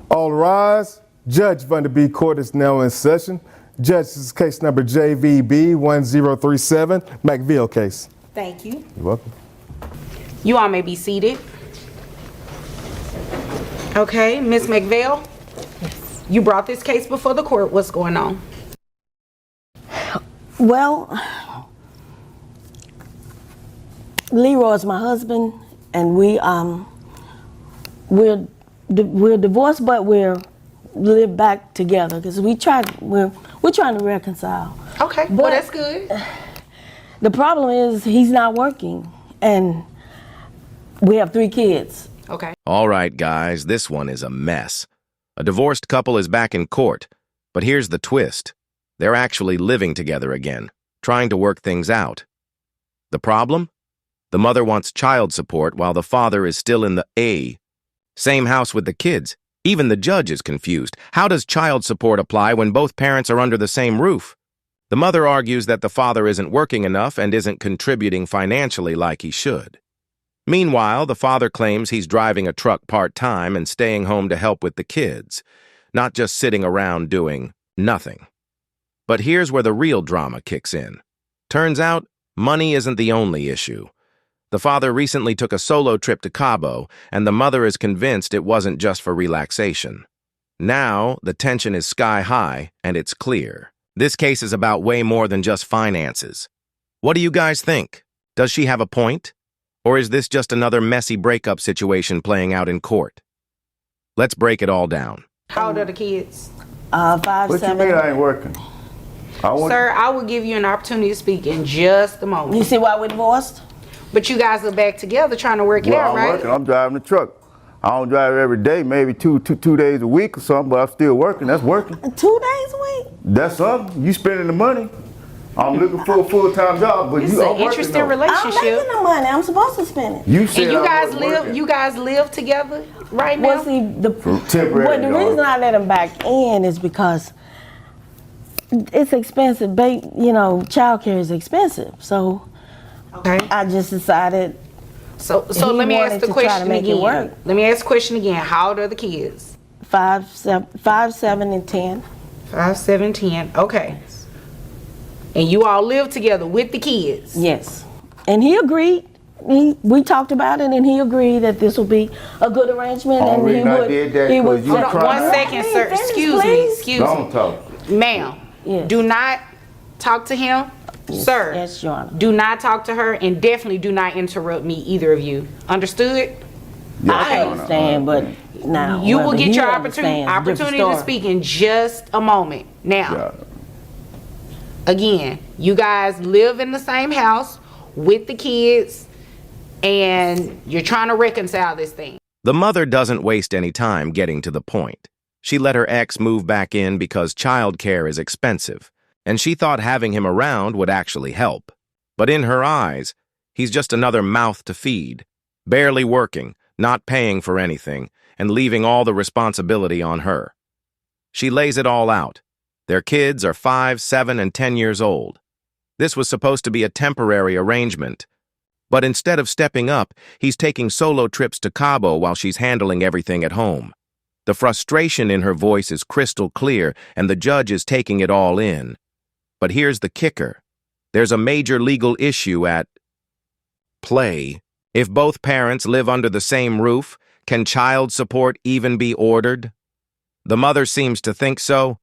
All rise. Judge Vanderbeek Court is now in session. Judge, this is case number JVB 1037, McVille case. Thank you. You're welcome. You all may be seated. Okay, Ms. McVille? Yes. You brought this case before the court. What's going on? Well, Leroy is my husband, and we're divorced, but we're live back together because we're trying to reconcile. Okay, but well that's good. The problem is he's not working, and we have 3 kids. Okay. All right, guys, this one is a mess. A divorced couple is back in court, but here's the twist. They're actually living together again, trying to work things out. The problem? The mother wants child support while the father is still in the A. Same house with the kids. Even the judge is confused. How does child support apply when both parents are under the same roof? The mother argues that the father isn't working enough and isn't contributing financially like he should. Meanwhile, the father claims he's driving a truck part-time and staying home to help with the kids, not just sitting around doing nothing. But here's where the real drama kicks in. Turns out, money isn't the only issue. The father recently took a solo trip to Cabo, and the mother is convinced it wasn't just for relaxation. Now, the tension is sky high, and it's clear. This case is about way more than just finances. What do you guys think? Does she have a point? Or is this just another messy breakup situation playing out in court? Let's break it all down. How old are the kids? 5, What 7. you mean I ain't working? Sir, I will give you an opportunity to speak in just a moment. You see why we're divorced? But you guys are back together trying to work it out, I'm right? working. I'm driving the truck. I don't drive it every day, maybe two days a week or something, but I'm still working. That's working. 2 days a week? That's something. You spending the money. I'm looking for a full-time job, but It's you are an working interesting though. I'm relationship. making the money. I'm supposed to spend it. You said And you I guys wasn't live. working. You guys live together right now. Well, see, temporary, but the reason y'all. I let him back in is because it's expensive. You know, childcare is expensive. So Okay. I just decided. So He let me ask wanted the to try to question make it again. work. Let me ask the question again. How old are the kids? 5, 7, and 10. 5, 7, 10. Okay. And you all live together with the kids. Yes, and he agreed. We talked about it, and he agreed that this would be a good arrangement. Only And he reason I would. did that He 'cause would. you Hold on trying one to- second, sir. Finish, Excuse me. please. Excuse me. Don't talk. Ma'am, Yes. do not talk to him. Sir, Yes, Your Honor. do not talk to her, and definitely do not interrupt me, either of you. Understood? Yes, I Your Honor. understand, but now You will whether get he your understands, opportunity different to story. speak in just a moment. Now, Yeah. again, you guys live in the same house with the kids, and you're trying to reconcile this thing. The mother doesn't waste any time getting to the point. She let her ex move back in because childcare is expensive, and she thought having him around would actually help. But in her eyes, he's just another mouth to feed, barely working, not paying for anything, and leaving all the responsibility on her. She lays it all out. Their kids are 5, 7, and 10 years old. This was supposed to be a temporary arrangement. But instead of stepping up, he's taking solo trips to Cabo while she's handling everything at home. The frustration in her voice is crystal clear, and the judge is taking it all in. But here's the kicker. There's a major legal issue at play. If both parents live under the same roof, can child support even be ordered? The mother seems to think so,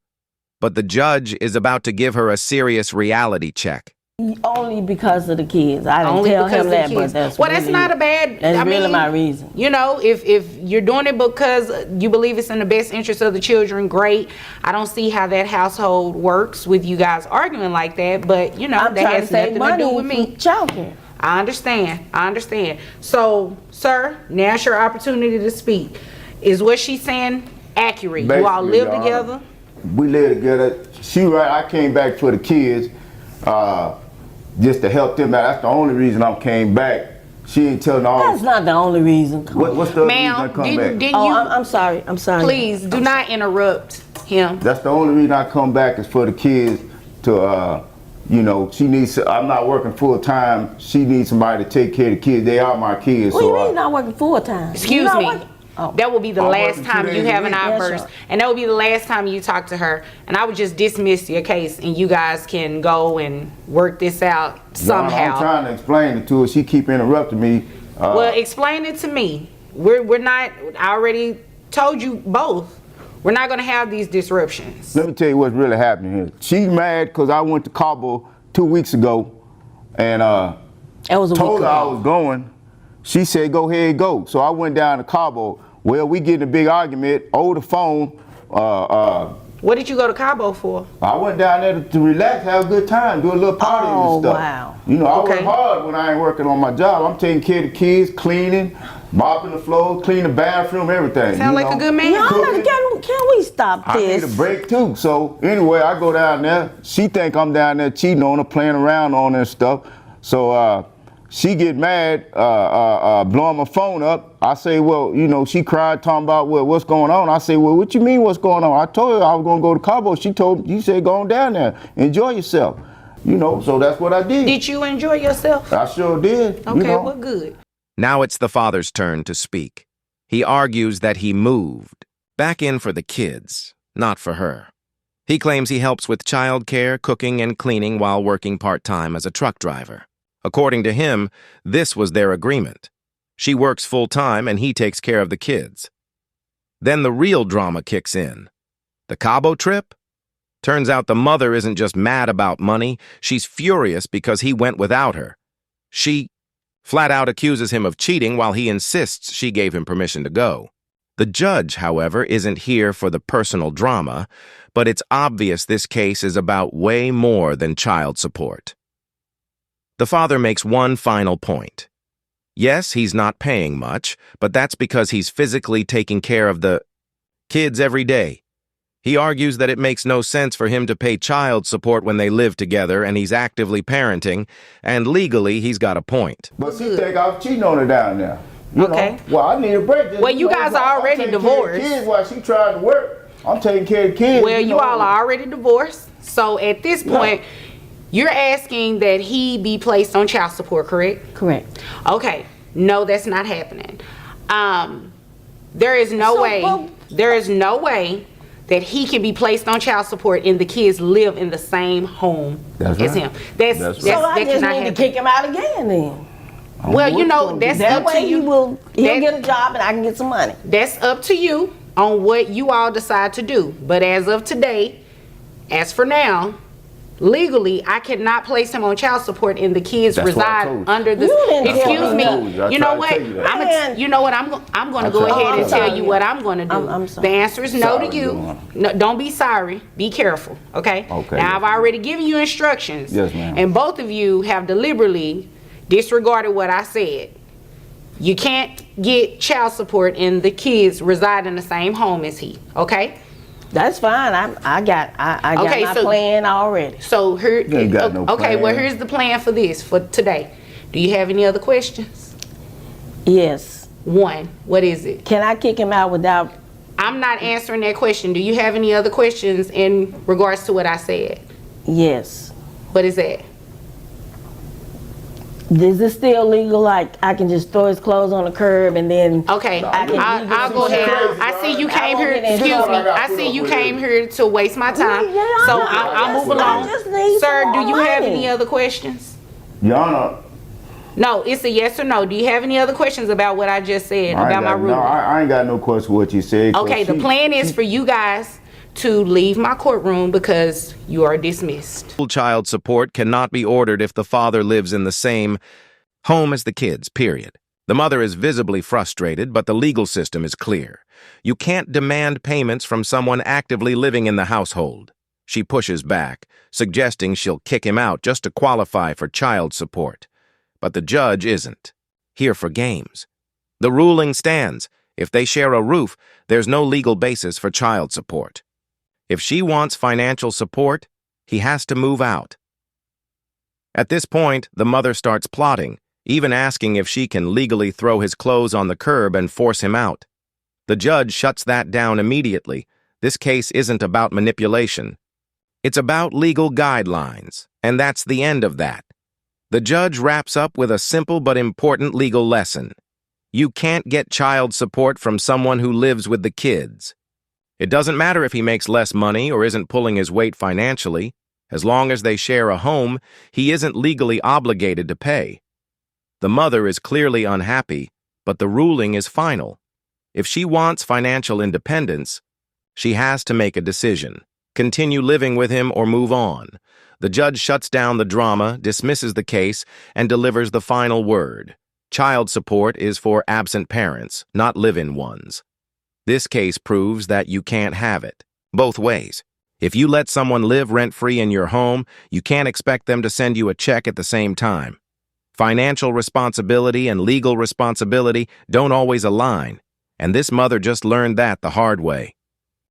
but the judge is about to give her a serious reality check. Only because of the kids. I didn't Only tell because him of the that, kids. but that's Well, really, that's not a bad. That's I really mean, my reason. You know, if you're doing it because you believe it's in the best interest of the children, great. I don't see how that household works with you guys arguing like that, but you know, I'm that trying to has save nothing to do money with me. for childcare. I understand. I understand. So, sir, now's your opportunity to speak. Is what she's saying accurate? You all Basically, live Your together? Honor, we live together. She right. I came back for the kids, just to help them out. That's the only reason I came back. She ain't telling all. That's not the only reason. Come on. What's the other reason I Ma'am, come didn't back? you? I'm sorry. I'm sorry. Please do not interrupt him. That's the only reason I come back is for the kids to, you know, she needs. I'm not working full time. She needs somebody to take care of the kids. They are my kids. What do you so mean you're not working full time? Excuse me. Oh. That will be the I'm last working 2 time days you a have an week. Yes, outburst, sir. and that will be the last time you talk to her. And I would just dismiss your case, and you guys can go and work this out Donna, I'm somehow. trying to explain it to her. She keep interrupting me. Well, explain it to me. We're not. I already told you both. We're not gonna have these disruptions. Let me tell you what's really happening here. She's mad because I went to Cabo 2 weeks ago and That was a told week her I ago. was going. She said, go ahead, go. So I went down to Cabo. Well, we get in a big argument over the phone. What did you go to Cabo for? I went down there to relax, have a good time, do a little party Oh, and stuff. wow. You know, I Okay. work hard when I ain't working on my job. I'm taking care of the kids, cleaning, mopping the floor, cleaning the bathroom, everything. Sound like a good man. No, Cooking. can we stop I need this? a break too. So anyway, I go down there. She think I'm down there cheating on her, playing around on her and stuff. So she get mad, blowing my phone up. I say, well, you know, she cried talking about what's going on. I say, well, what you mean what's going on? I told her I was gonna go to Cabo. You said go on down there, enjoy yourself. You know, so that's what I did. Did you enjoy yourself? I sure did. Okay, you know. well, good. Now it's the father's turn to speak. He argues that he moved back in for the kids, not for her. He claims he helps with childcare, cooking, and cleaning while working part-time as a truck driver. According to him, this was their agreement. She works full-time and he takes care of the kids. Then the real drama kicks in. The Cabo trip? Turns out the mother isn't just mad about money, she's furious because he went without her. She flat out accuses him of cheating while he insists she gave him permission to go. The judge, however, isn't here for the personal drama, but it's obvious this case is about way more than child support. The father makes one final point. Yes, he's not paying much, but that's because he's physically taking care of the kids every day. He argues that it makes no sense for him to pay child support when they live together and he's actively parenting, and legally he's got a point. But she think I was cheating on her down there. You Okay. know? Well, I need a break. Well, you guys are already I'm taking care of the divorced. kids while she trying to work. I'm taking care of the kids. Well, you know. all are already divorced. So at this point, you're asking that he be placed on child support, correct? Correct. Okay. No, that's not happening. There is no So, way. well- There is no way that he can be placed on child support and the kids live in the same home That's as right. him. That's That's So right. I that just cannot need to happen. kick him out again then. Well, you know, that's That up to way you. he'll That- get a job and I can get some money. That's up to you on what you all decide to do. But as of today, as for now, legally, I cannot place him on child support and the kids That's what I reside told you. under the. You didn't tell Excuse me me. that. You know I what? tried to tell you that. Man. You know what? I'm going to I go tried to ahead tell and you tell that. you what I'm going to do. I'm sorry. The answer is no to Sorry, you. Luana. No, don't be sorry. Be careful. Okay. Okay, Now yes, I've already given you instructions. Yes, ma'am. And both of you have deliberately disregarded what I said. You can't get child support and the kids reside in the same home as he. Okay. That's fine. I got Okay, my so- plan already. So here, You ain't got no okay. Well, plan. here's the plan for this for today. Do you have any other questions? Yes. One. What is it? Can I kick him out without? I'm not answering that question. Do you have any other questions in regards to what I said? Yes. What is that? Is it still legal? Like I can just throw his clothes on the curb and then? Okay, I can I'll go legally- ahead. I see you I came won't here. get in Excuse trouble. me. I see you came here to waste my time. Yeah, I So know. I'll move I along. just need Sir, some do more you have money. any other questions? Your Honor, No, it's a yes or no. Do you have any other questions about what I just said about my ruling? I ain't got no question what you said. 'cause Okay, the she- plan is for you guys to leave my courtroom because you are dismissed. Child support cannot be ordered if the father lives in the same home as the kids, period. The mother is visibly frustrated, but the legal system is clear. You can't demand payments from someone actively living in the household. She pushes back, suggesting she'll kick him out just to qualify for child support. But the judge isn't here for games. The ruling stands. If they share a roof, there's no legal basis for child support. If she wants financial support, he has to move out. At this point, the mother starts plotting, even asking if she can legally throw his clothes on the curb and force him out. The judge shuts that down immediately. This case isn't about manipulation. It's about legal guidelines, and that's the end of that. The judge wraps up with a simple but important legal lesson. You can't get child support from someone who lives with the kids. It doesn't matter if he makes less money or isn't pulling his weight financially. As long as they share a home, he isn't legally obligated to pay. The mother is clearly unhappy, but the ruling is final. If she wants financial independence, she has to make a decision: continue living with him or move on. The judge shuts down the drama, dismisses the case, and delivers the final word. Child support is for absent parents, not live-in ones. This case proves that you can't have it both ways. If you let someone live rent-free in your home, you can't expect them to send you a check at the same time. Financial responsibility and legal responsibility don't always align, and this mother just learned that the hard way.